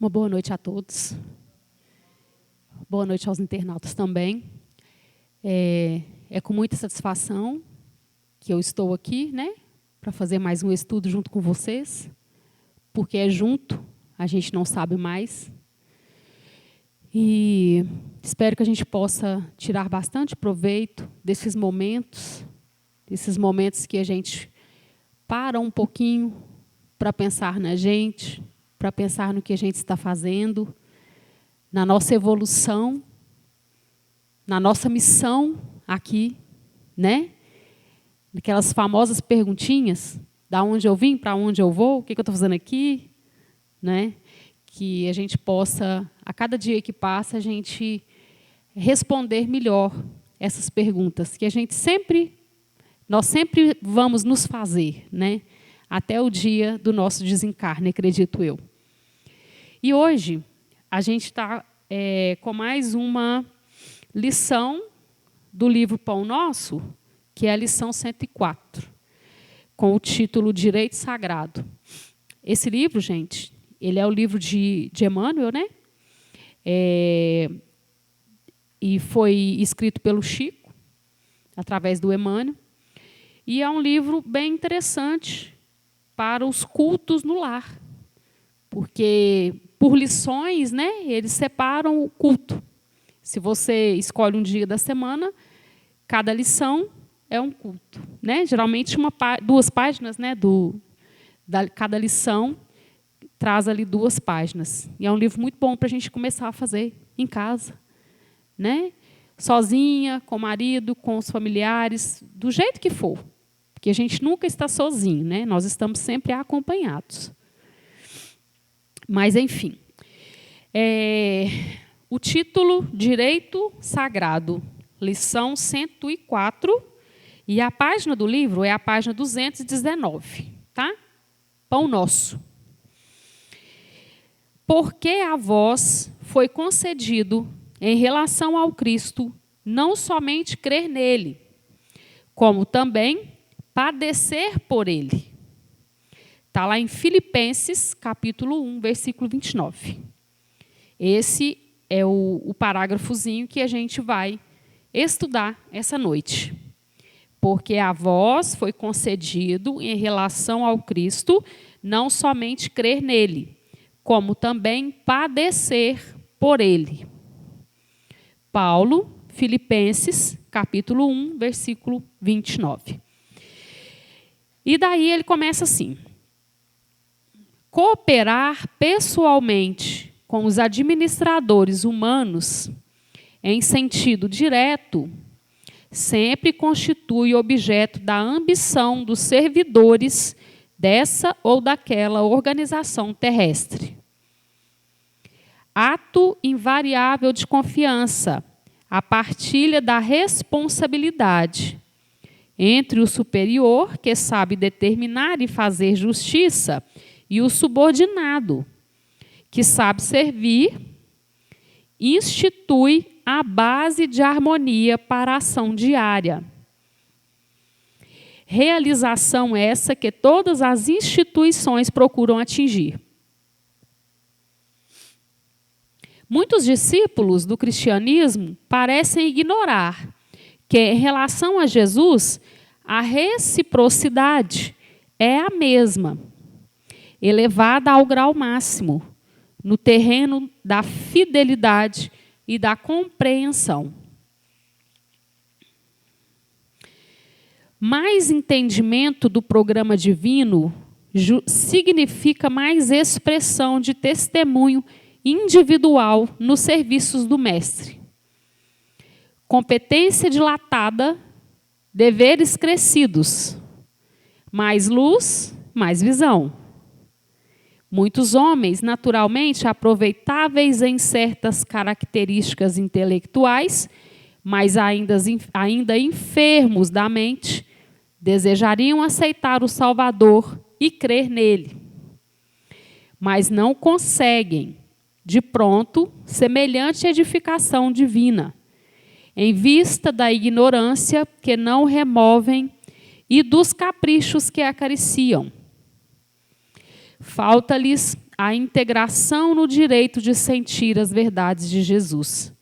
Uma boa noite a todos. Boa noite aos internautas também. É com muita satisfação que eu estou aqui, né, para fazer mais um estudo junto com vocês, porque é junto, a gente não sabe mais. E espero que a gente possa tirar bastante proveito desses momentos que a gente para um pouquinho para pensar na gente, para pensar no que a gente está fazendo, na nossa evolução, na nossa missão aqui, né? Aquelas famosas perguntinhas, da onde eu vim, para onde eu vou, o que eu estou fazendo aqui, né? Que a gente possa, a cada dia que passa, a gente responder melhor essas perguntas, que nós sempre vamos nos fazer, né? Até o dia do nosso desencarne, acredito eu. E hoje a gente está com mais uma lição do livro Pão Nosso, que é a lição 104, com o título Direito Sagrado. Esse livro, gente, ele é o livro de Emmanuel, né? E foi escrito pelo Chico, através do Emmanuel. E é um livro bem interessante para os cultos no lar, porque, por lições, né, eles separam o culto. Se você escolhe um dia da semana, cada lição é um culto, né? Geralmente duas páginas, né, cada lição traz ali 2 páginas. E é um livro muito bom para a gente começar a fazer em casa, né? Sozinha, com o marido, com os familiares, do jeito que for. Porque a gente nunca está sozinho, né? Nós estamos sempre acompanhados. Mas, enfim. O título, Direito Sagrado, lição 104, e a página do livro é a página 219, tá? Pão Nosso. Porque a vós foi concedido, em relação ao Cristo, não somente crer nele, como também padecer por ele. Está lá em Filipenses, capítulo 1, versículo 29. Esse é o parágrafozinho que a gente vai estudar essa noite. Porque a vós foi concedido, em relação ao Cristo, não somente crer nele, como também padecer por ele. Paulo, Filipenses, capítulo 1, versículo 29. E daí ele começa assim: cooperar pessoalmente com os administradores humanos, em sentido direto, sempre constitui objeto da ambição dos servidores dessa ou daquela organização terrestre. Ato invariável de confiança, a partilha da responsabilidade entre o superior, que sabe determinar e fazer justiça, e o subordinado, que sabe servir, institui a base de harmonia para a ação diária. Realização essa que todas as instituições procuram atingir. Muitos discípulos do cristianismo parecem ignorar que, em relação a Jesus, a reciprocidade é a mesma, elevada ao grau máximo, no terreno da fidelidade e da compreensão. Mais entendimento do programa divino significa mais expressão de testemunho individual nos serviços do Mestre. Competência dilatada, deveres crescidos, mais luz, mais visão. Muitos homens, naturalmente aproveitáveis em certas características intelectuais, mas ainda enfermos da mente, desejariam aceitar o Salvador e crer nele. Mas não conseguem, de pronto, semelhante edificação divina, em vista da ignorância que não removem e dos caprichos que acariciam. Falta-lhes a integração no direito de sentir as verdades de Jesus,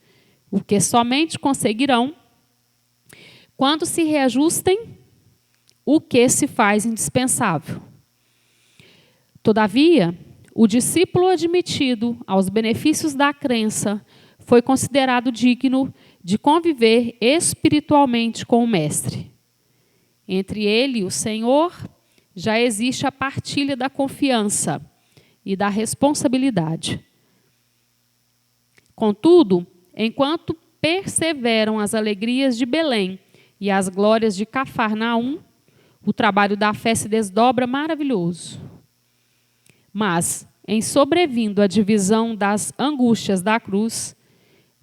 o que somente conseguirão quando se reajustem o que se faz indispensável. Todavia, o discípulo admitido aos benefícios da crença foi considerado digno de conviver espiritualmente com o Mestre. Entre ele e o Senhor, já existe a partilha da confiança e da responsabilidade. Contudo, enquanto perseveram as alegrias de Belém e as glórias de Cafarnaum, o trabalho da fé se desdobra maravilhoso. Mas, em sobrevindo a divisão das angústias da cruz,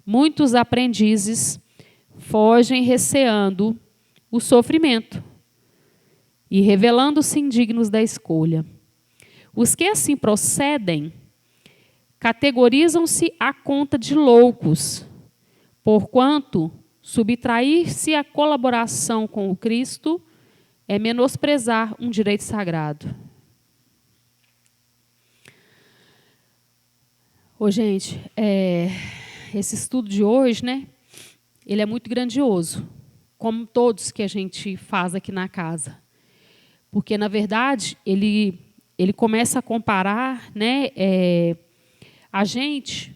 muitos aprendizes fogem receando o sofrimento e revelando-se indignos da escolha. Os que assim procedem categorizam-se à conta de loucos, porquanto subtrair-se à colaboração com o Cristo é menosprezar um direito sagrado. Ô, gente, esse estudo de hoje, né, ele é muito grandioso, como todos que a gente faz aqui na casa. Porque, na verdade, ele começa a comparar, né, a gente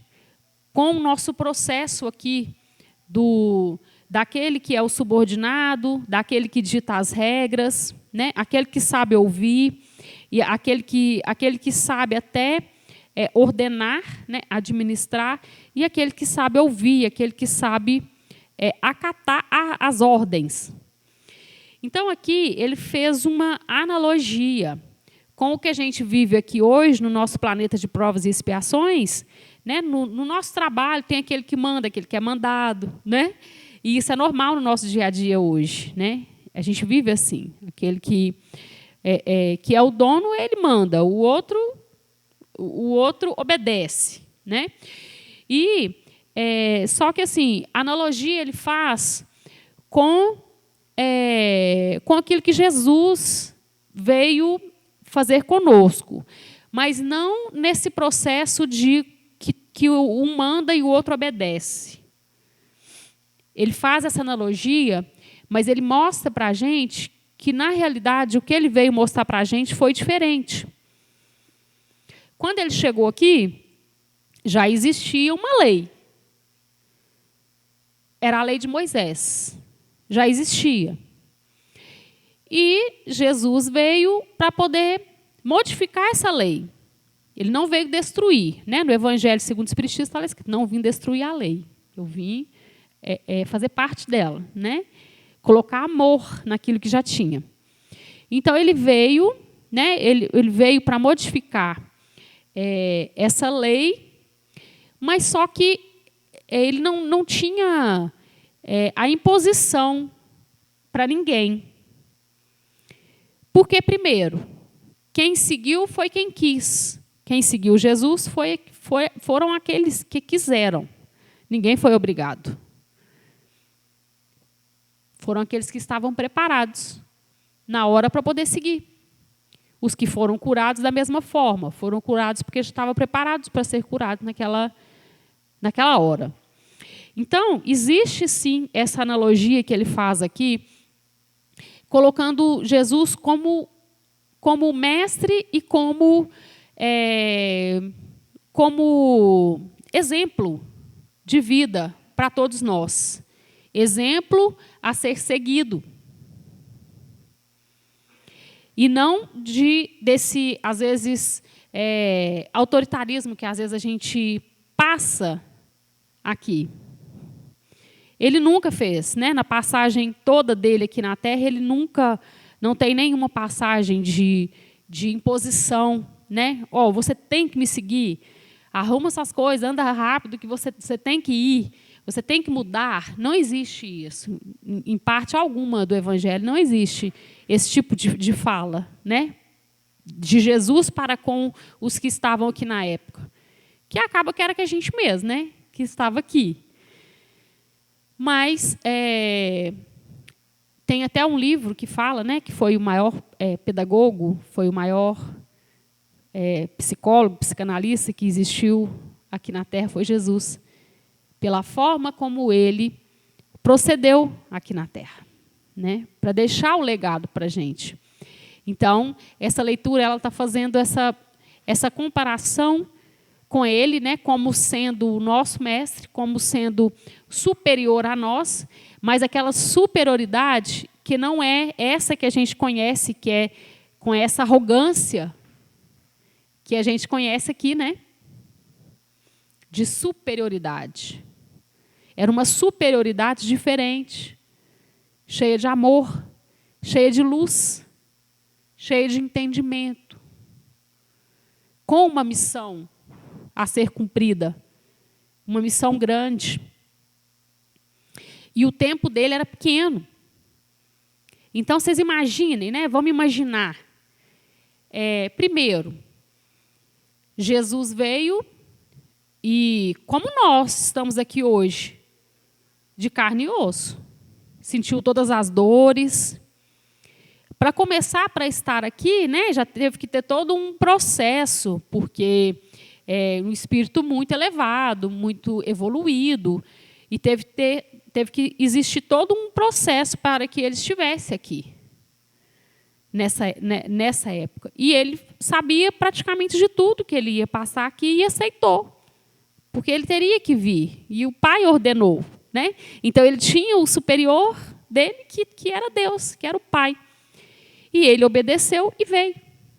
com o nosso processo aqui, daquele que é o subordinado, daquele que dita as regras, né, aquele que sabe ouvir, e aquele que sabe até ordenar, né, administrar, e aquele que sabe ouvir, aquele que sabe acatar as ordens. Então, aqui, ele fez uma analogia com o que a gente vive aqui hoje, no nosso planeta de provas e expiações, né? No nosso trabalho, tem aquele que manda, aquele que é mandado, né? E isso é normal no nosso dia a dia hoje, né? A gente vive assim. Aquele que é o dono, ele manda, o outro obedece, né? E só que assim, a analogia ele faz com aquilo que Jesus veio fazer conosco, mas não nesse processo de que um manda e o outro obedece. Ele faz essa analogia, mas ele mostra para a gente que, na realidade, o que ele veio mostrar para a gente foi diferente. Quando ele chegou aqui, já existia uma lei. Era a lei de Moisés. Já existia. E Jesus veio para poder modificar essa lei. Ele não veio destruir. Né? No Evangelho segundo o Espiritismo está escrito, não vim destruir a lei. Eu vim fazer parte dela. Né? Colocar amor naquilo que já tinha. Então, ele veio, né? ele veio para modificar essa lei, mas só que ele não tinha a imposição para ninguém. Porque, primeiro, quem seguiu foi quem quis. Quem seguiu Jesus foram aqueles que quiseram. Ninguém foi obrigado. Foram aqueles que estavam preparados na hora para poder seguir. Os que foram curados da mesma forma. Foram curados porque estavam preparados para ser curados naquela hora. Então, existe sim essa analogia que ele faz aqui, colocando Jesus como mestre e como exemplo de vida para todos nós. Exemplo a ser seguido. E não desse, às vezes, autoritarismo que, às vezes, a gente passa aqui. Ele nunca fez, né? Na passagem toda dele aqui na Terra, ele nunca, não tem nenhuma passagem de imposição, né? Você tem que me seguir, arruma essas coisas, anda rápido, que você tem que ir, você tem que mudar. Não existe isso. Em parte alguma do Evangelho, não existe esse tipo de fala, né? De Jesus para com os que estavam aqui na época. Que acaba que era que a gente mesmo, né? Que estava aqui. Mas tem até um livro que fala, né, que foi o maior pedagogo, foi o maior psicólogo, psicanalista que existiu aqui na Terra foi Jesus, pela forma como ele procedeu aqui na Terra, né? Para deixar o legado para a gente. Então, essa leitura ela está fazendo essa comparação com ele, né, como sendo o nosso mestre, como sendo superior a nós, mas aquela superioridade que não é essa que a gente conhece, que é com essa arrogância que a gente conhece aqui, né? De superioridade. Era uma superioridade diferente, cheia de amor, cheia de luz, cheia de entendimento, com uma missão a ser cumprida, uma missão grande. E o tempo dele era pequeno. Então, vocês imaginem, né? Vamos imaginar. Primeiro, Jesus veio e, como nós estamos aqui hoje, de carne e osso, sentiu todas as dores. Para começar, para estar aqui, né, já teve que ter todo um processo, porque um espírito muito elevado, muito evoluído, e teve que existir todo um processo para que ele estivesse aqui, nessa época. E ele sabia praticamente de tudo que ele ia passar aqui e aceitou, porque ele teria que vir, e o Pai ordenou, né? Então, ele tinha o superior dele, que era Deus, que era o Pai. E ele obedeceu e veio,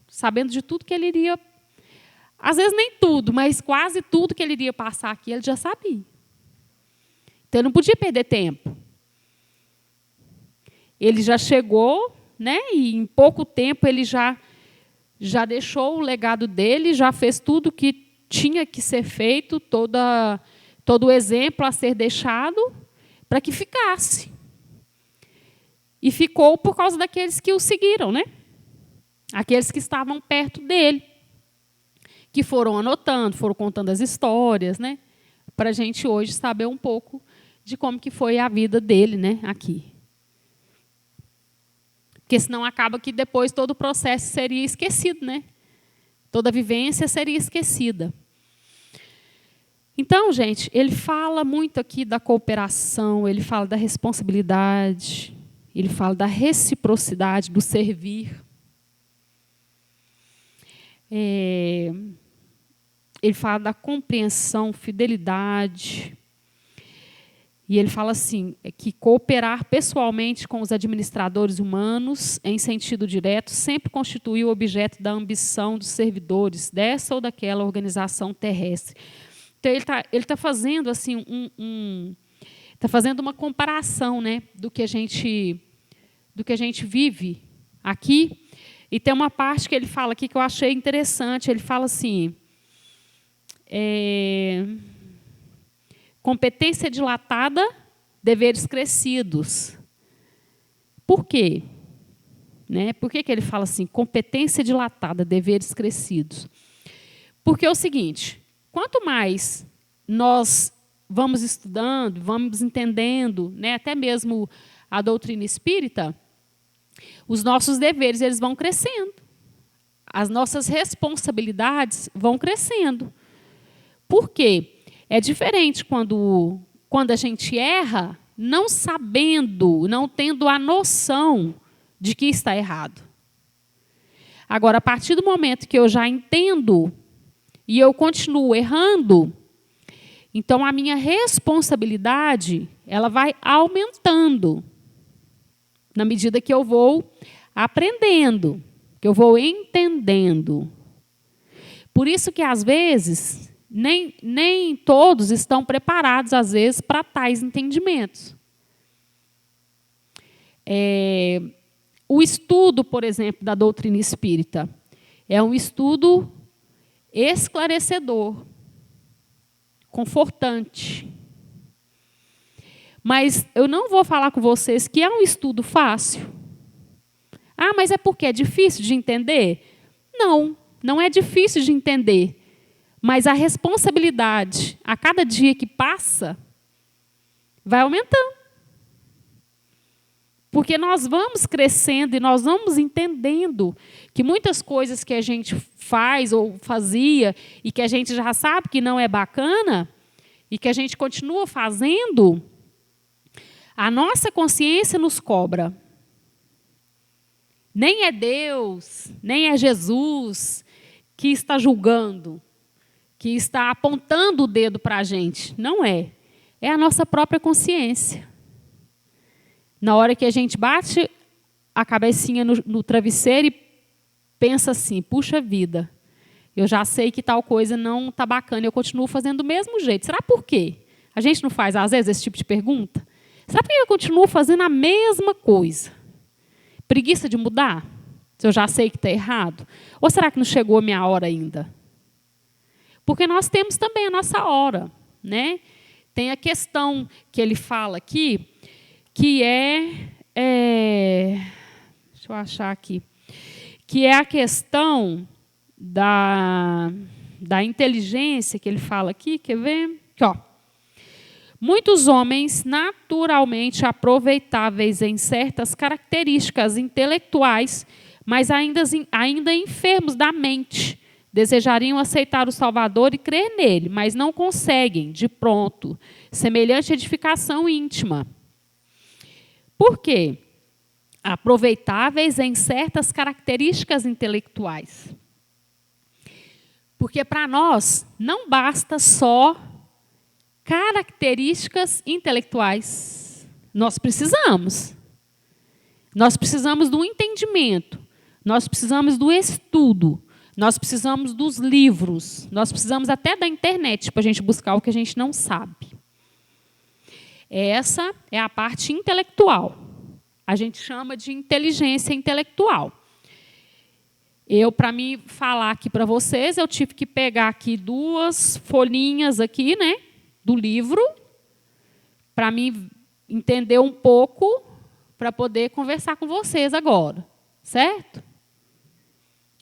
sabendo de tudo que ele iria. Às vezes nem tudo, mas quase tudo que ele iria passar aqui, ele já sabia. Então, ele não podia perder tempo. Ele já chegou, né, e em pouco tempo ele já deixou o legado dele, já fez tudo o que tinha que ser feito, todo o exemplo a ser deixado, para que ficasse. E ficou por causa daqueles que o seguiram, né? Aqueles que estavam perto dele, que foram anotando, foram contando as histórias, né? Para a gente hoje saber um pouco de como que foi a vida dele, né? Aqui. Porque senão acaba que depois todo o processo seria esquecido, né? Toda a vivência seria esquecida. Então, gente, ele fala muito aqui da cooperação, ele fala da responsabilidade, ele fala da reciprocidade, do servir. Ele fala da compreensão, fidelidade. E ele fala assim, que cooperar pessoalmente com os administradores humanos, em sentido direto, sempre constitui o objeto da ambição dos servidores dessa ou daquela organização terrestre. Então, ele tá fazendo assim, tá fazendo uma comparação, né, do que a gente vive aqui. E tem uma parte que ele fala aqui que eu achei interessante. Ele fala assim, competência dilatada, deveres crescidos. Por quê? Né? Por que ele fala assim, competência dilatada, deveres crescidos? Porque é o seguinte, quanto mais nós vamos estudando, vamos entendendo, né, até mesmo a doutrina espírita, os nossos deveres eles vão crescendo. As nossas responsabilidades vão crescendo. Por quê? É diferente quando a gente erra, não sabendo, não tendo a noção de que está errado. Agora, a partir do momento que eu já entendo e eu continuo errando, então a minha responsabilidade ela vai aumentando na medida que eu vou aprendendo, que eu vou entendendo. Por isso que, às vezes, nem todos estão preparados, às vezes, para tais entendimentos. O estudo, por exemplo, da doutrina espírita é um estudo esclarecedor, confortante. Mas eu não vou falar com vocês que é um estudo fácil. Ah, mas é porque é difícil de entender? Não, não é difícil de entender. Mas a responsabilidade, a cada dia que passa, vai aumentando. Porque nós vamos crescendo e nós vamos entendendo que muitas coisas que a gente faz ou fazia e que a gente já sabe que não é bacana e que a gente continua fazendo, a nossa consciência nos cobra. Nem é Deus, nem é Jesus que está julgando, que está apontando o dedo para a gente. Não é. É a nossa própria consciência. Na hora que a gente bate a cabecinha no travesseiro e pensa assim, puxa vida, eu já sei que tal coisa não está bacana, eu continuo fazendo do mesmo jeito. Será por quê? A gente não faz, às vezes, esse tipo de pergunta? Será que eu continuo fazendo a mesma coisa? Preguiça de mudar? Se eu já sei que está errado? Ou será que não chegou a minha hora ainda? Porque nós temos também a nossa hora, né? Tem a questão que ele fala aqui, que deixa eu achar aqui, que é a questão da inteligência que ele fala aqui, quer ver? Aqui, ó. Muitos homens naturalmente aproveitáveis em certas características intelectuais, mas ainda enfermos da mente, desejariam aceitar o Salvador e crer nele, mas não conseguem, de pronto, semelhante edificação íntima. Por quê? Aproveitáveis em certas características intelectuais. Porque para nós não basta só características intelectuais. Nós precisamos. Nós precisamos do entendimento. Nós precisamos do estudo. Nós precisamos dos livros. Nós precisamos até da internet para a gente buscar o que a gente não sabe. Essa é a parte intelectual. A gente chama de inteligência intelectual. Para mim falar aqui para vocês, eu tive que pegar aqui 2 folhinhas aqui, né, do livro, para mim entender um pouco, para poder conversar com vocês agora, certo?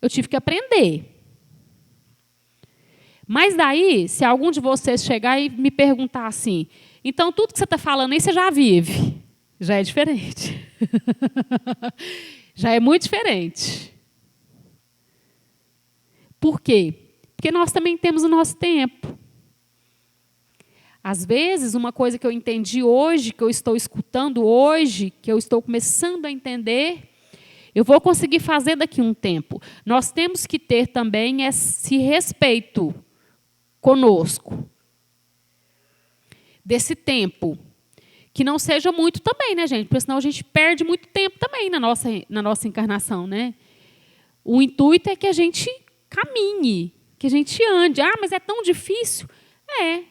Eu tive que aprender. Mas daí, se algum de vocês chegar e me perguntar assim, então tudo que você está falando aí você já vive, já é diferente. Já é muito diferente. Por quê? Porque nós também temos o nosso tempo. Às vezes, uma coisa que eu entendi hoje, que eu estou escutando hoje, que eu estou começando a entender, eu vou conseguir fazer daqui a um tempo. Nós temos que ter também esse respeito conosco. Desse tempo. Que não seja muito também, né, gente? Porque senão a gente perde muito tempo também na nossa encarnação, né? O intuito é que a gente caminhe, que a gente ande. Ah, mas é tão difícil? É.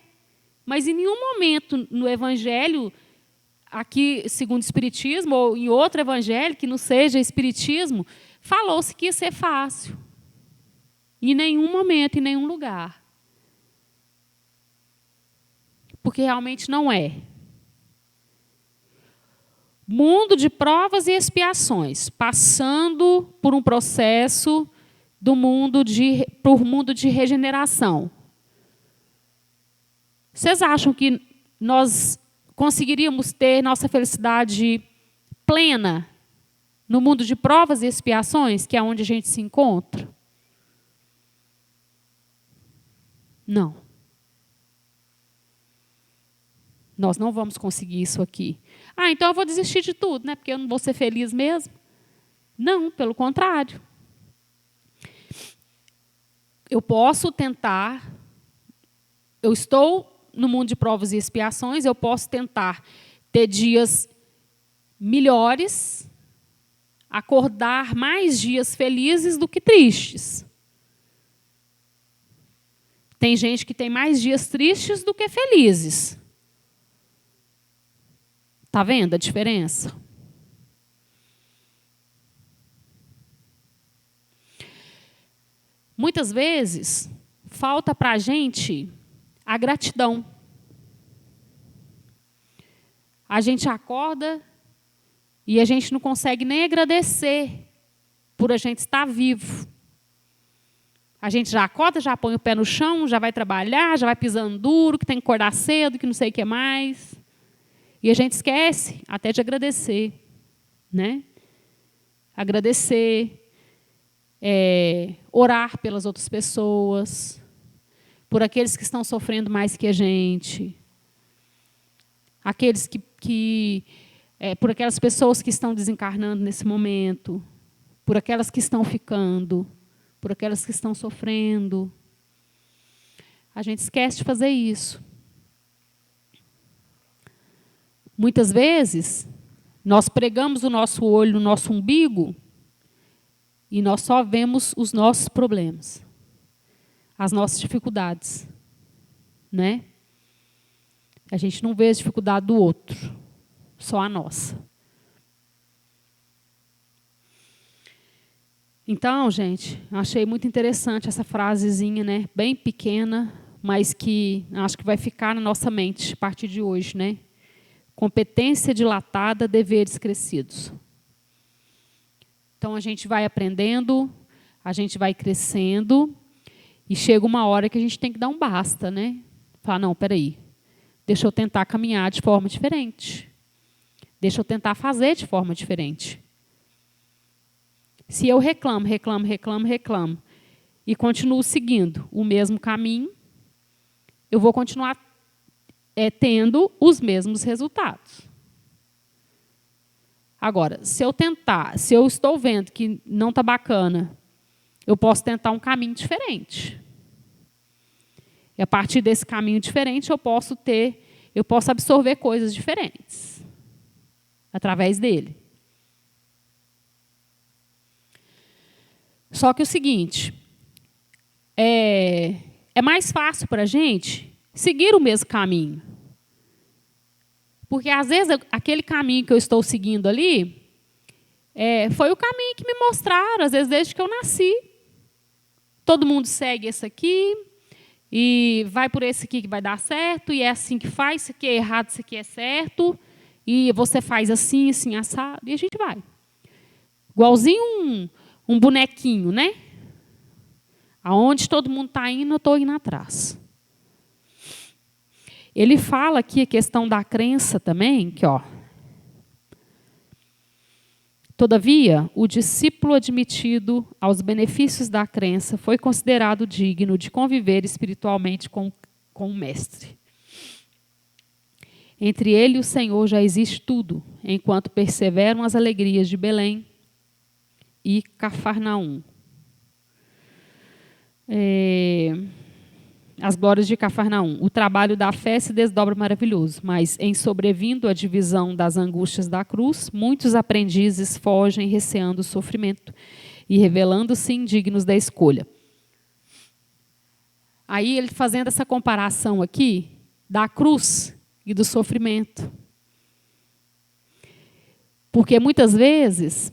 Mas em nenhum momento no Evangelho, aqui segundo o Espiritismo, ou em outro Evangelho que não seja Espiritismo, falou-se que ia ser fácil. Em nenhum momento, em nenhum lugar. Porque realmente não é. Mundo de provas e expiações, passando por um processo para o mundo de regeneração. Vocês acham que nós conseguiríamos ter nossa felicidade plena no mundo de provas e expiações, que é onde a gente se encontra? Não. Nós não vamos conseguir isso aqui. Ah, então eu vou desistir de tudo, né? Porque eu não vou ser feliz mesmo. Não, pelo contrário. Eu posso tentar, eu estou no mundo de provas e expiações, eu posso tentar ter dias melhores, acordar mais dias felizes do que tristes. Tem gente que tem mais dias tristes do que felizes. Está vendo a diferença? Muitas vezes, falta para a gente a gratidão. A gente acorda e a gente não consegue nem agradecer por a gente estar vivo. A gente já acorda, já põe o pé no chão, já vai trabalhar, já vai pisando duro, que tem que acordar cedo, que não sei o que mais. E a gente esquece até de agradecer. né? Agradecer, orar pelas outras pessoas, por aqueles que estão sofrendo mais que a gente, aqueles por aquelas pessoas que estão desencarnando nesse momento, por aquelas que estão ficando, por aquelas que estão sofrendo. A gente esquece de fazer isso. Muitas vezes, nós pregamos o nosso olho no nosso umbigo e nós só vemos os nossos problemas, as nossas dificuldades, né? A gente não vê a dificuldade do outro, só a nossa. Então, gente, achei muito interessante essa frasezinha, né? Bem pequena, mas que acho que vai ficar na nossa mente a partir de hoje, né? Competência dilatada, deveres crescidos. Então, a gente vai aprendendo, a gente vai crescendo, e chega uma hora que a gente tem que dar um basta, né? Falar, não, peraí, deixa eu tentar caminhar de forma diferente. Deixa eu tentar fazer de forma diferente. Se eu reclamo, e continuo seguindo o mesmo caminho, eu vou continuar tendo os mesmos resultados. Agora, se eu estou vendo que não está bacana, eu posso tentar um caminho diferente. E a partir desse caminho diferente, eu posso absorver coisas diferentes através dele. Só que o seguinte, é mais fácil para a gente seguir o mesmo caminho. Porque, às vezes, aquele caminho que eu estou seguindo ali foi o caminho que me mostraram, às vezes, desde que eu nasci. Todo mundo segue esse aqui, e vai por esse aqui que vai dar certo, e é assim que faz, isso aqui é errado, isso aqui é certo, e você faz assim, assim, assado, e a gente vai. Igualzinho um bonequinho, né? Aonde todo mundo está indo, eu estou indo atrás. Ele fala aqui a questão da crença também, que, ó, todavia, o discípulo admitido aos benefícios da crença foi considerado digno de conviver espiritualmente com o mestre. Entre ele e o Senhor já existe tudo, enquanto perseveram as alegrias de Belém e Cafarnaum. As glórias de Cafarnaum. O trabalho da fé se desdobra maravilhoso, mas em sobrevindo a divisão das angústias da cruz, muitos aprendizes fogem receando o sofrimento e revelando-se indignos da escolha. Aí ele fazendo essa comparação aqui da cruz e do sofrimento. Porque muitas vezes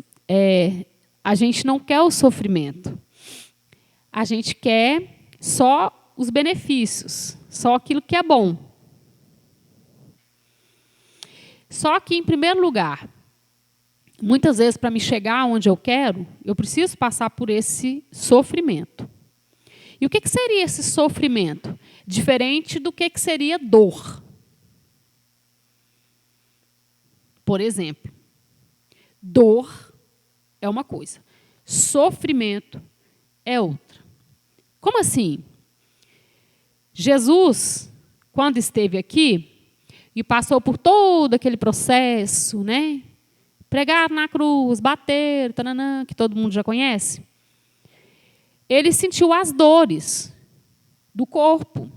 a gente não quer o sofrimento. A gente quer só os benefícios, só aquilo que é bom. Só que, em primeiro lugar, muitas vezes, para me chegar onde eu quero, eu preciso passar por esse sofrimento. E o que seria esse sofrimento? Diferente do que seria dor. Por exemplo, dor é uma coisa, sofrimento é outra. Como assim? Jesus, quando esteve aqui e passou por todo aquele processo, né? Pregar na cruz, bater, tananã, que todo mundo já conhece, ele sentiu as dores do corpo.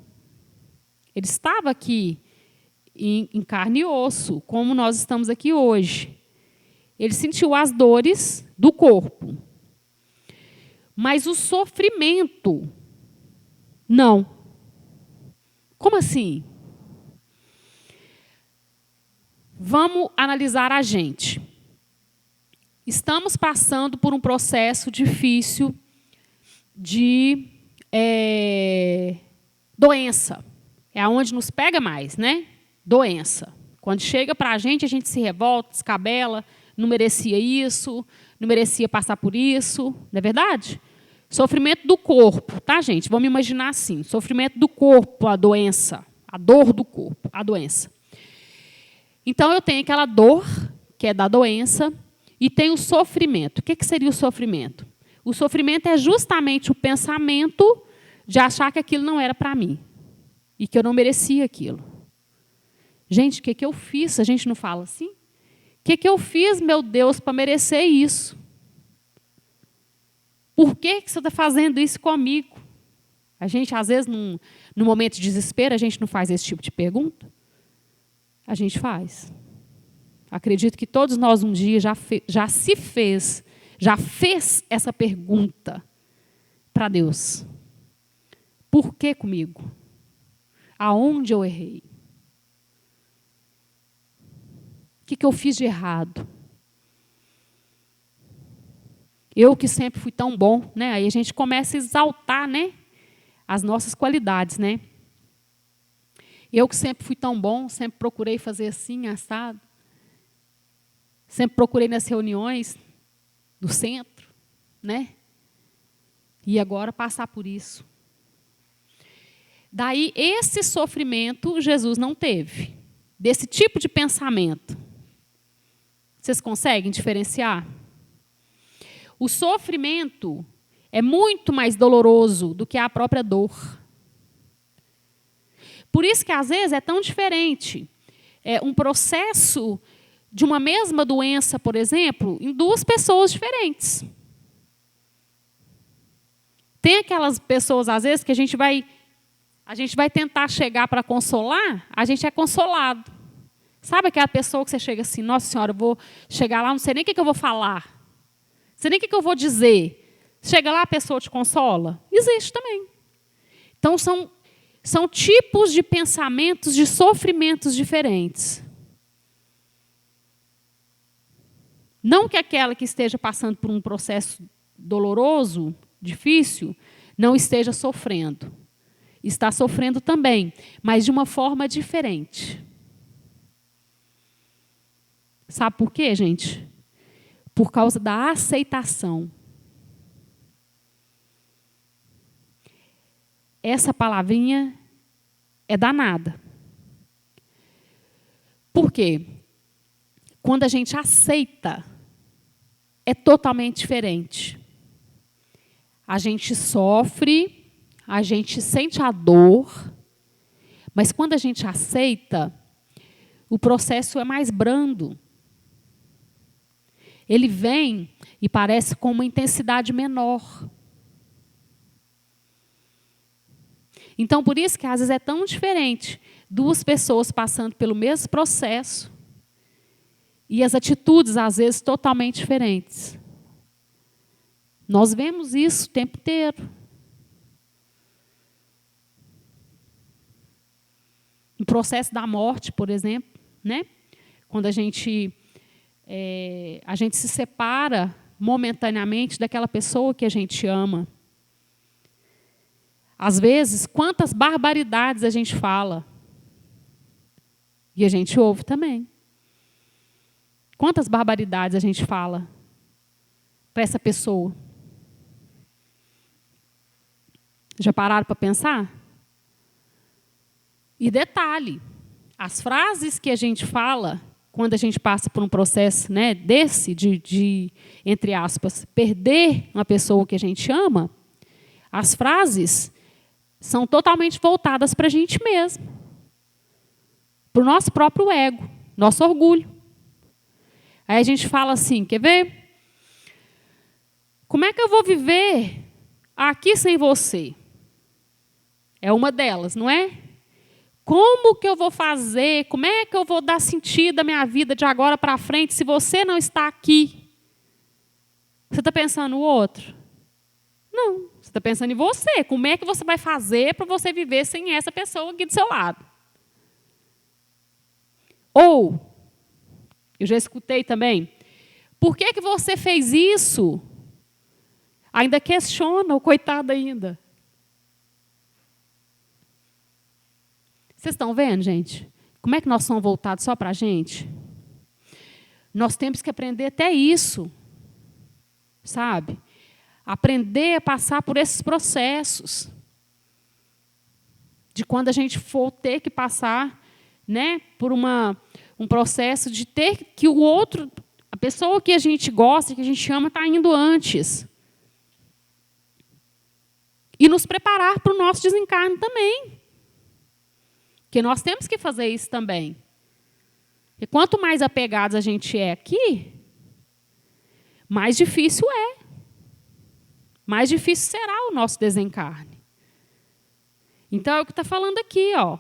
Ele estava aqui em carne e osso, como nós estamos aqui hoje. Ele sentiu as dores do corpo. Mas o sofrimento, não. Como assim? Vamos analisar a gente. Estamos passando por um processo difícil de doença. É onde nos pega mais, né? Doença. Quando chega para a gente se revolta, descabela, não merecia isso, não merecia passar por isso, não é verdade? Sofrimento do corpo, tá, gente? Vamos imaginar assim, sofrimento do corpo, a doença, a dor do corpo, a doença. Então, eu tenho aquela dor, que é da doença, e tem o sofrimento. O que seria o sofrimento? O sofrimento é justamente o pensamento de achar que aquilo não era para mim e que eu não merecia aquilo. Gente, o que eu fiz? A gente não fala assim? O que eu fiz, meu Deus, para merecer isso? Por que você está fazendo isso comigo? A gente, às vezes, no momento de desespero, a gente não faz esse tipo de pergunta? A gente faz. Acredito que todos nós um dia já fez essa pergunta para Deus. Por que comigo? Aonde eu errei? O que eu fiz de errado? Eu que sempre fui tão bom, né? Aí a gente começa a exaltar, né, as nossas qualidades, né? Eu que sempre fui tão bom, sempre procurei fazer assim, assado. Sempre procurei nas reuniões do centro, né? E agora passar por isso. Daí, esse sofrimento Jesus não teve. Desse tipo de pensamento. Vocês conseguem diferenciar? O sofrimento é muito mais doloroso do que a própria dor. Por isso que, às vezes, é tão diferente. É um processo de uma mesma doença, por exemplo, em duas pessoas diferentes. Tem aquelas pessoas, às vezes, que a gente vai tentar chegar para consolar, a gente é consolado. Sabe aquela pessoa que você chega assim, nossa senhora, eu vou chegar lá, não sei nem o que eu vou falar. Não sei nem o que eu vou dizer. Chega lá, a pessoa te consola? Existe também. Então, são tipos de pensamentos, de sofrimentos diferentes. Não que aquela que esteja passando por um processo doloroso, difícil, não esteja sofrendo. Está sofrendo também, mas de uma forma diferente. Sabe por quê, gente? Por causa da aceitação. Essa palavrinha é danada. Por quê? Quando a gente aceita, é totalmente diferente. A gente sofre, a gente sente a dor, mas quando a gente aceita, o processo é mais brando. Ele vem e parece com uma intensidade menor. Então, por isso que às vezes é tão diferente duas pessoas passando pelo mesmo processo e as atitudes, às vezes, totalmente diferentes. Nós vemos isso o tempo inteiro. No processo da morte, por exemplo, né? Quando a gente se separa momentaneamente daquela pessoa que a gente ama. Às vezes, quantas barbaridades a gente fala. E a gente ouve também. Quantas barbaridades a gente fala para essa pessoa? Já pararam para pensar? E detalhe, as frases que a gente fala quando a gente passa por um processo, né, desse, de, entre aspas, perder uma pessoa que a gente ama, as frases são totalmente voltadas para a gente mesmo. Para o nosso próprio ego, nosso orgulho. Aí a gente fala assim, quer ver? Como é que eu vou viver aqui sem você? É uma delas, não é? Como que eu vou fazer? Como é que eu vou dar sentido à minha vida de agora para frente se você não está aqui? Você está pensando no outro? Não, você está pensando em você. Como é que você vai fazer para você viver sem essa pessoa aqui do seu lado? Ou, eu já escutei também, por que você fez isso? Ainda questiona o coitado ainda. Vocês estão vendo, gente? Como é que nós somos voltados só para a gente? Nós temos que aprender até isso, sabe? Aprender a passar por esses processos. De quando a gente for ter que passar, né, por um processo de ter que o outro A pessoa que a gente gosta, que a gente ama, está indo antes. E nos preparar para o nosso desencarne também. Porque nós temos que fazer isso também. E quanto mais apegados a gente é aqui, mais difícil é. Mais difícil será o nosso desencarne. Então, é o que está falando aqui, ó,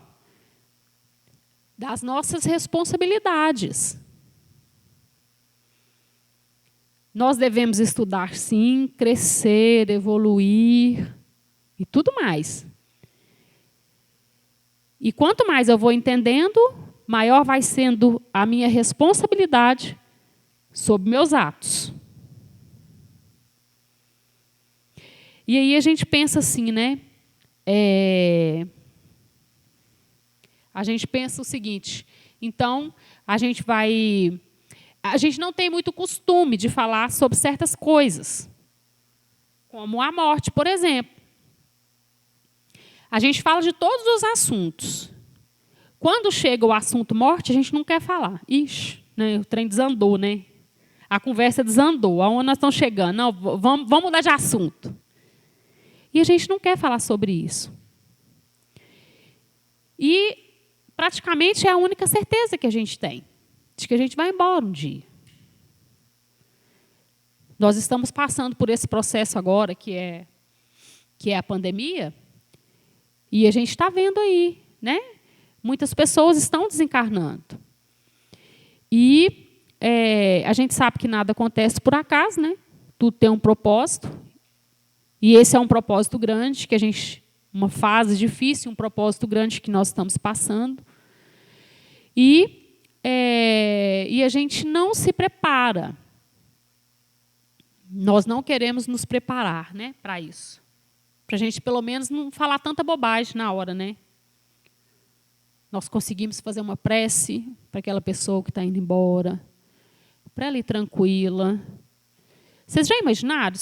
das nossas responsabilidades. Nós devemos estudar, sim, crescer, evoluir e tudo mais. E quanto mais eu vou entendendo, maior vai sendo a minha responsabilidade sobre meus atos. E aí a gente pensa assim, né? A gente pensa o seguinte, então a gente não tem muito costume de falar sobre certas coisas, como a morte, por exemplo. A gente fala de todos os assuntos. Quando chega o assunto morte, a gente não quer falar. Ixi, né, o trem desandou, né? A conversa desandou. Aonde nós estamos chegando? Não, vamos mudar de assunto. E a gente não quer falar sobre isso. E praticamente é a única certeza que a gente tem, de que a gente vai embora um dia. Nós estamos passando por esse processo agora, que é a pandemia, e a gente está vendo aí, né? Muitas pessoas estão desencarnando. E a gente sabe que nada acontece por acaso, né? Tudo tem um propósito. E esse é um propósito grande, uma fase difícil, um propósito grande que nós estamos passando. E a gente não se prepara. Nós não queremos nos preparar, né, para isso. Para a gente, pelo menos, não falar tanta bobagem na hora, né? Nós conseguimos fazer uma prece para aquela pessoa que está indo embora, para ela ir tranquila. Vocês já imaginaram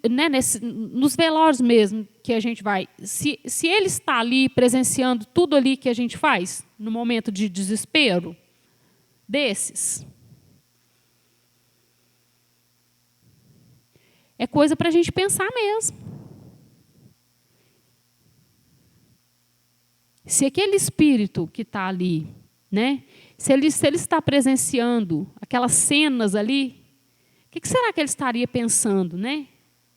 né, nos velórios mesmo que a gente vai, se ele está ali presenciando tudo ali que a gente faz, no momento de desespero desses, é coisa para a gente pensar mesmo. Se aquele espírito que está ali, né, se ele está presenciando aquelas cenas ali, o que será que ele estaria pensando, né?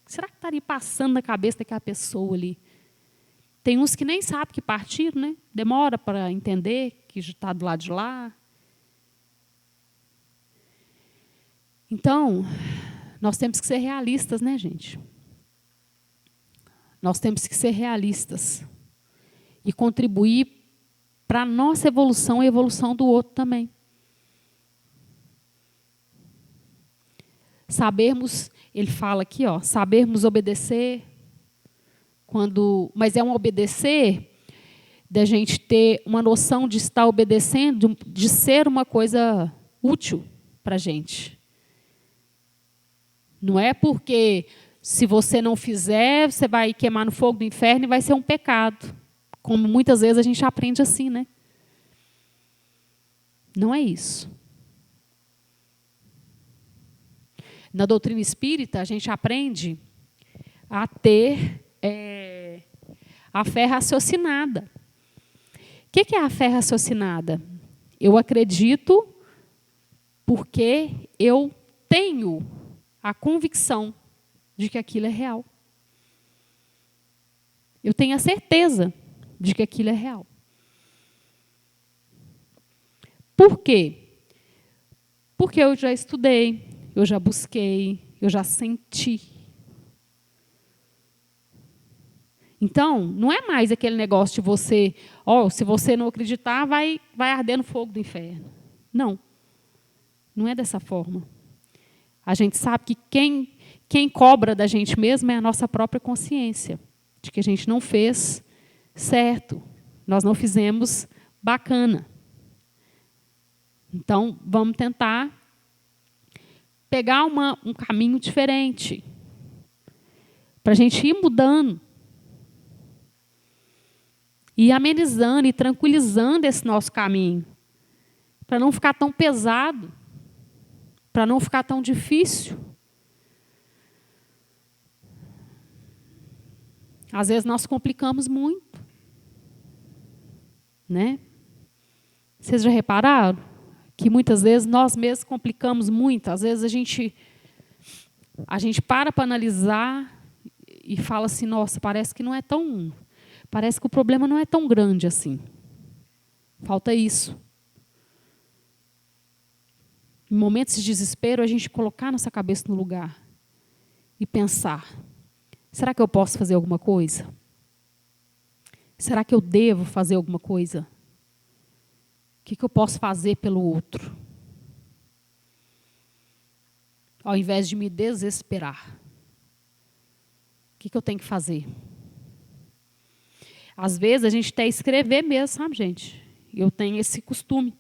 O que será que estaria passando na cabeça daquela pessoa ali? Tem uns que nem sabem que partiram, né? Demora para entender que já está do lado de lá. Então, nós temos que ser realistas, né, gente? Nós temos que ser realistas e contribuir para a nossa evolução e a evolução do outro também. Sabermos, ele fala aqui, ó, sabermos obedecer, mas é um obedecer da gente ter uma noção de estar obedecendo, de ser uma coisa útil para a gente. Não é porque, se você não fizer, você vai queimar no fogo do inferno e vai ser um pecado. Como muitas vezes a gente aprende assim, né? Não é isso. Na doutrina espírita, a gente aprende a ter a fé raciocinada. O que é a fé raciocinada? Eu acredito porque eu tenho a convicção de que aquilo é real. Eu tenho a certeza de que aquilo é real. Por quê? Porque eu já estudei, eu já busquei, eu já senti. Então, não é mais aquele negócio de você, se você não acreditar, vai arder no fogo do inferno. Não. Não é dessa forma. A gente sabe que quem cobra da gente mesmo é a nossa própria consciência, de que a gente não fez certo, nós não fizemos bacana. Então, vamos tentar pegar um caminho diferente, para a gente ir mudando, e amenizando e tranquilizando esse nosso caminho, para não ficar tão pesado, para não ficar tão difícil. Às vezes nós complicamos muito, né? Vocês já repararam que muitas vezes nós mesmos complicamos muito? Às vezes a gente para analisar e fala assim, nossa, parece que o problema não é tão grande assim. Falta isso. Em momentos de desespero, a gente colocar nossa cabeça no lugar e pensar, será que eu posso fazer alguma coisa? Será que eu devo fazer alguma coisa? O que eu posso fazer pelo outro? Ao invés de me desesperar. O que eu tenho que fazer? Às vezes, a gente até escrever mesmo, sabe, gente? Eu tenho esse costume,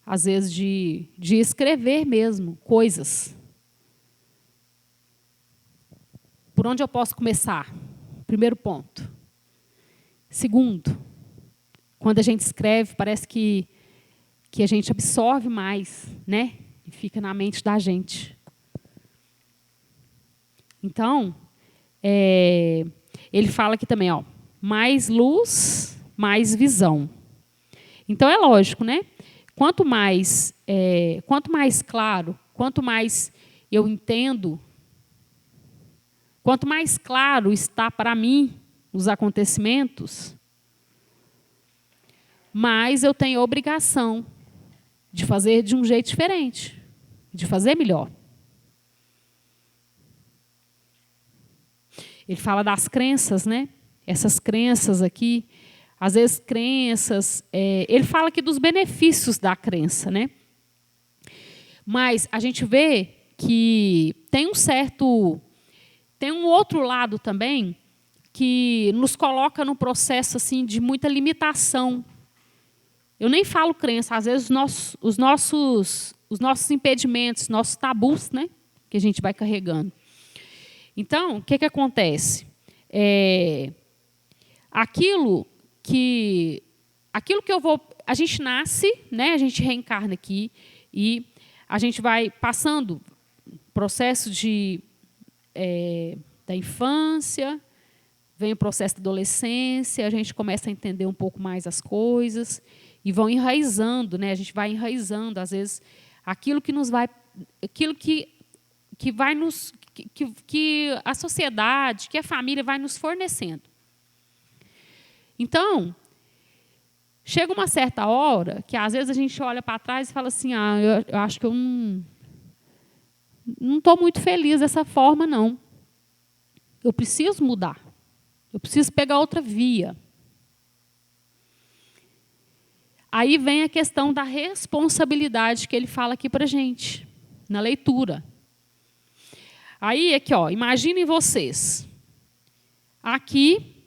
às vezes, de escrever mesmo coisas. Por onde eu posso começar? Primeiro ponto. Segundo, quando a gente escreve, parece que a gente absorve mais, né? E fica na mente da gente. Então, ele fala aqui também, ó, mais luz, mais visão. Então, é lógico, né? Quanto mais claro, quanto mais eu entendo, quanto mais claro está para mim os acontecimentos, mais eu tenho a obrigação de fazer de um jeito diferente, de fazer melhor. Ele fala das crenças, né? Essas crenças aqui, às vezes crenças... ele fala aqui dos benefícios da crença, né? Mas a gente vê que tem um outro lado também que nos coloca num processo assim, de muita limitação. Eu nem falo crença, às vezes os nossos impedimentos, nossos tabus, né? Que a gente vai carregando. Então, o que acontece? Aquilo que a gente nasce, né? A gente reencarna aqui e a gente vai passando processo da infância, vem o processo da adolescência, a gente começa a entender um pouco mais as coisas e vão enraizando, né? A gente vai enraizando, às vezes, aquilo que a sociedade, que a família vai nos fornecendo. Então, chega uma certa hora que, às vezes, a gente olha para trás e fala assim, eu acho que eu não estou muito feliz dessa forma, não. Eu preciso mudar. Eu preciso pegar outra via. Aí vem a questão da responsabilidade que ele fala aqui para a gente, na leitura. Aí, aqui, ó, imaginem vocês. Aqui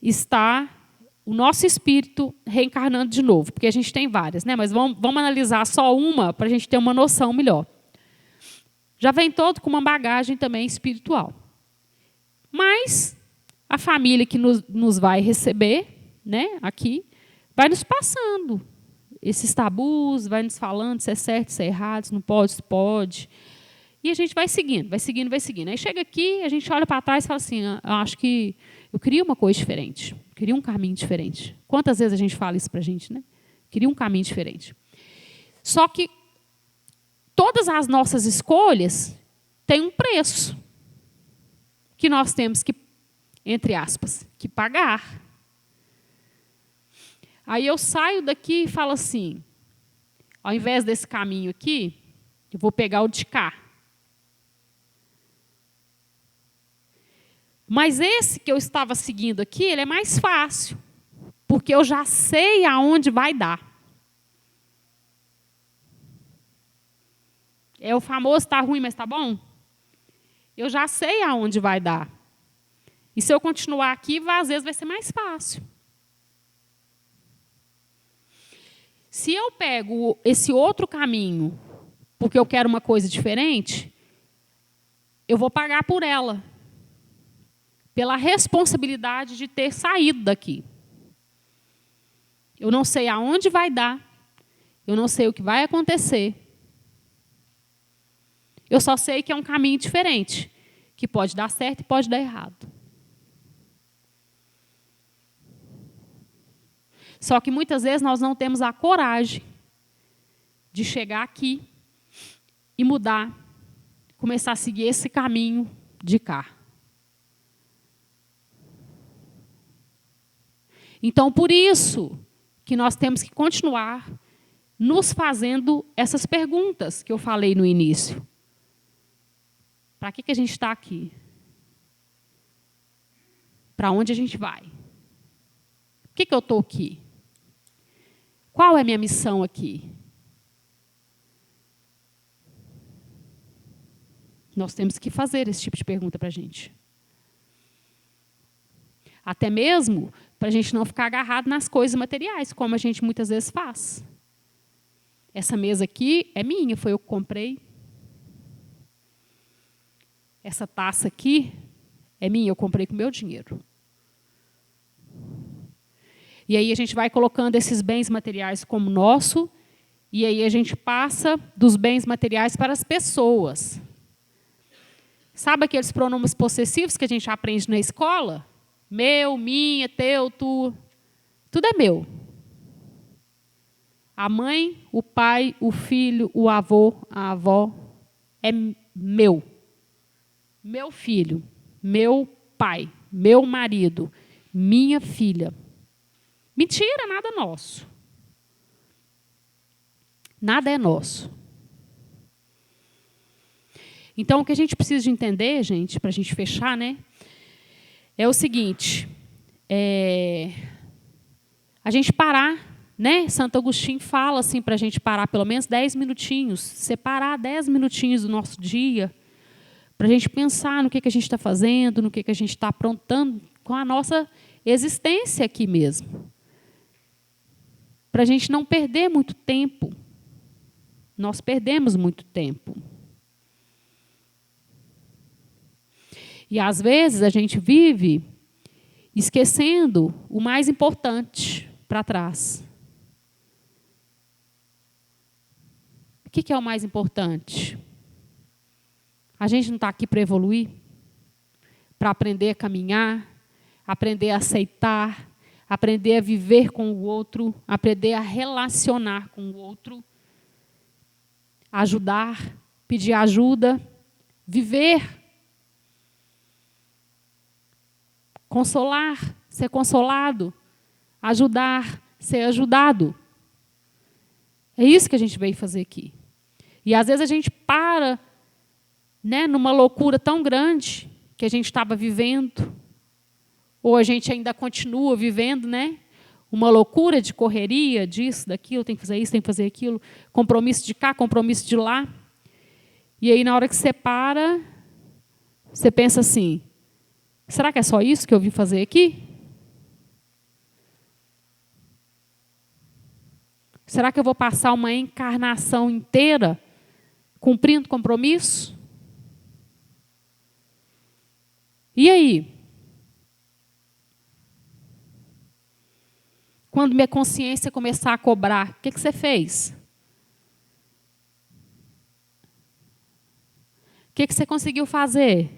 está o nosso espírito reencarnando de novo, porque a gente tem várias, né? Mas vamos analisar só uma para a gente ter uma noção melhor. Já vem todo com uma bagagem também espiritual. Mas a família que nos vai receber, né, aqui, vai nos passando esses tabus, vai nos falando se é certo, se é errado, se não pode, se pode. E a gente vai seguindo, vai seguindo, vai seguindo. Aí chega aqui, a gente olha para trás e fala assim, eu acho que eu queria uma coisa diferente, eu queria um caminho diferente. Quantas vezes a gente fala isso para a gente, né? Queria um caminho diferente. Só que todas as nossas escolhas têm um preço que nós temos que, entre aspas, que pagar. Aí eu saio daqui e falo assim, ao invés desse caminho aqui, eu vou pegar o de cá. Mas esse que eu estava seguindo aqui, ele é mais fácil, porque eu já sei aonde vai dar. É o famoso está ruim, mas está bom? Eu já sei aonde vai dar. E se eu continuar aqui, às vezes vai ser mais fácil. Se eu pego esse outro caminho, porque eu quero uma coisa diferente, eu vou pagar por ela. Pela responsabilidade de ter saído daqui. Eu não sei aonde vai dar. Eu não sei o que vai acontecer. Eu só sei que é um caminho diferente, que pode dar certo e pode dar errado. Só que muitas vezes nós não temos a coragem de chegar aqui e mudar, começar a seguir esse caminho de cá. Então, por isso que nós temos que continuar nos fazendo essas perguntas que eu falei no início. Para que a gente está aqui? Para onde a gente vai? Por que eu estou aqui? Qual é a minha missão aqui? Nós temos que fazer esse tipo de pergunta para a gente. Até mesmo para a gente não ficar agarrado nas coisas materiais, como a gente muitas vezes faz. Essa mesa aqui é minha, foi eu que comprei. Essa taça aqui é minha, eu comprei com o meu dinheiro. E aí a gente vai colocando esses bens materiais como nosso, e aí a gente passa dos bens materiais para as pessoas. Sabe aqueles pronomes possessivos que a gente aprende na escola? Meu, minha, teu, tu. Tudo é meu. A mãe, o pai, o filho, o avô, a avó é meu. Meu filho, meu pai, meu marido, minha filha. Mentira, nada nosso. Nada é nosso. Então, o que a gente precisa de entender, gente, para a gente fechar, né, é o seguinte, a gente parar, né? Santo Agostinho fala assim para a gente parar pelo menos 10 minutinhos, separar 10 minutinhos do nosso dia, para a gente pensar no que a gente está fazendo, no que a gente está aprontando com a nossa existência aqui mesmo. Para a gente não perder muito tempo. Nós perdemos muito tempo. E, às vezes, a gente vive esquecendo o mais importante para trás. O que é o mais importante? A gente não está aqui para evoluir? Para aprender a caminhar, aprender a aceitar, aprender a viver com o outro, aprender a relacionar com o outro, ajudar, pedir ajuda, viver, consolar, ser consolado, ajudar, ser ajudado. É isso que a gente veio fazer aqui. E, às vezes, a gente para, né, numa loucura tão grande que a gente estava vivendo, ou a gente ainda continua vivendo, né, uma loucura de correria, disso, daquilo, tem que fazer isso, tem que fazer aquilo, compromisso de cá, compromisso de lá. E aí, na hora que você para, você pensa assim, será que é só isso que eu vim fazer aqui? Será que eu vou passar uma encarnação inteira cumprindo compromisso? E aí? Quando minha consciência começar a cobrar, o que você fez? O que você conseguiu fazer?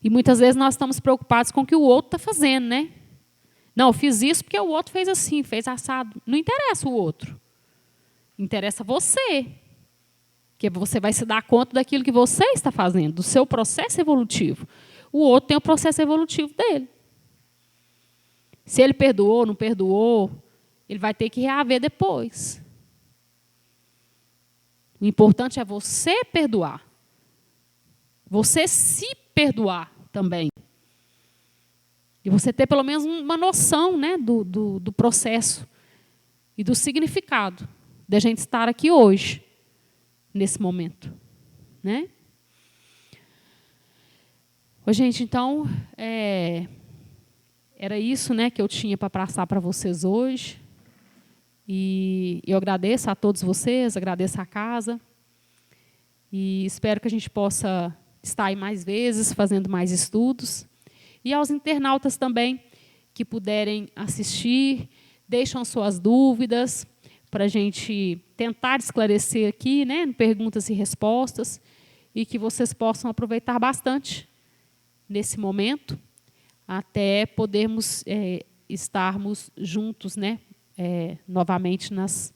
E muitas vezes nós estamos preocupados com o que o outro está fazendo, né? Não, eu fiz isso porque o outro fez assim, fez assado. Não interessa o outro. Interessa você. Porque você vai se dar conta daquilo que você está fazendo, do seu processo evolutivo. O outro tem o processo evolutivo dele. Se ele perdoou, não perdoou, ele vai ter que reaver depois. O importante é você perdoar. Você se perdoar também. E você ter pelo menos uma noção, né, do processo e do significado da gente estar aqui hoje, nesse momento. Né? Ô, gente, então, era isso, né, que eu tinha para passar para vocês hoje. E eu agradeço a todos vocês, agradeço a casa. E espero que a gente possa estar aí mais vezes, fazendo mais estudos. E aos internautas também, que puderem assistir, deixam suas dúvidas para a gente tentar esclarecer aqui, né, em perguntas e respostas, e que vocês possam aproveitar bastante nesse momento, até podermos estarmos juntos, né, novamente nas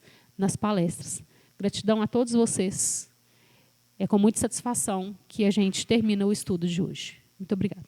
palestras. Gratidão a todos vocês. É com muita satisfação que a gente termina o estudo de hoje. Muito obrigada.